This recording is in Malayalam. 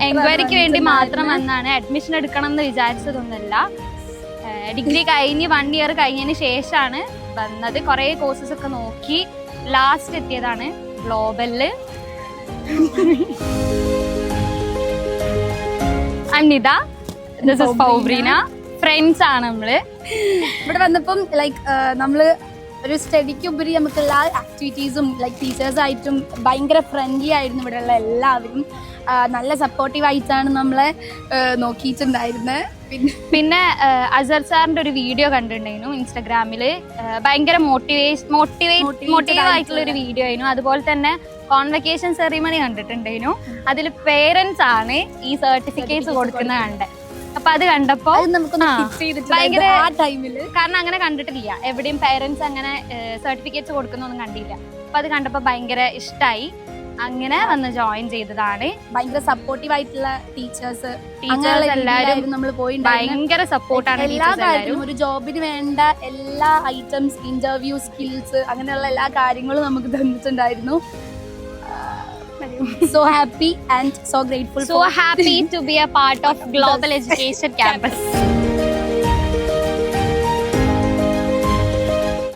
എൻക്വയറിക്ക് വേണ്ടി മാത്രം വന്നാണ്. അഡ്മിഷൻ എടുക്കണം എന്ന് വിചാരിച്ചതൊന്നുമല്ല. ഡിഗ്രി കഴിഞ്ഞ് 1 ഇയർ കഴിഞ്ഞതിന് ശേഷമാണ് വന്നത്. കുറെ കോഴ്സസ് ഒക്കെ നോക്കി ലാസ്റ്റ് എത്തിയതാണ് ഗ്ലോബലില്. അനിത, ദിസ് ഇസ് ഫൗബ്രീന, ഫ്രണ്ട്സ് ആണ് നമ്മള്. ഇവിടെ വന്നപ്പം ലൈക്ക് നമ്മള് ഒരു സ്റ്റഡിക്ക് ഉപരി നമുക്ക് എല്ലാ ആക്ടിവിറ്റീസും ലൈക്ക് ടീച്ചേഴ്സായിട്ടും ഭയങ്കര ഫ്രണ്ട്ലി ആയിരുന്നു. ഇവിടെയുള്ള എല്ലാവരും നല്ല സപ്പോർട്ടീവ് ആയിട്ടാണ് നമ്മളെ നോക്കിയിട്ടുണ്ടായിരുന്നത്. പിന്നെ അസർ സാറിന്റെ ഒരു വീഡിയോ കണ്ടിട്ടുണ്ടായിരുന്നു ഇൻസ്റ്റാഗ്രാമില്. ഭയങ്കര മോട്ടീവ് ആയിട്ടുള്ള ഒരു വീഡിയോ ആയിരുന്നു. അതുപോലെ തന്നെ കോൺവെക്കേഷൻ സെറിമണി കണ്ടിട്ടുണ്ടായിരുന്നു. അതിൽ പേരൻസ് ആണ് ഈ സർട്ടിഫിക്കറ്റ്സ് കൊടുക്കുന്ന കണ്ടത്. അപ്പൊ അത് കണ്ടപ്പോ ഭയങ്കര, കാരണം അങ്ങനെ കണ്ടിട്ടില്ല എവിടെയും പേരൻസ് അങ്ങനെ സർട്ടിഫിക്കറ്റ്സ് കൊടുക്കുന്നൊന്നും കണ്ടില്ല. അപ്പൊ അത് കണ്ടപ്പോ ഭയങ്കര ഇഷ്ടായി. അങ്ങനെ വന്ന് ജോയിൻ ചെയ്തതാണ്. ഭയങ്കര സപ്പോർട്ടീവ് ആയിട്ടുള്ള ടീച്ചേഴ്സ് എല്ലാവരും നമ്മൾ പോയി ഭയങ്കര സപ്പോർട്ടാണ്. എല്ലാ കാര്യത്തിലും ഒരു ജോബിന് വേണ്ട എല്ലാ ഐറ്റംസ്, ഇന്റർവ്യൂ സ്കിൽസ്, അങ്ങനെയുള്ള എല്ലാ കാര്യങ്ങളും നമുക്ക് തന്നിട്ടുണ്ടായിരുന്നു. So happy and so grateful. So happy to be a part of Global Education Campus.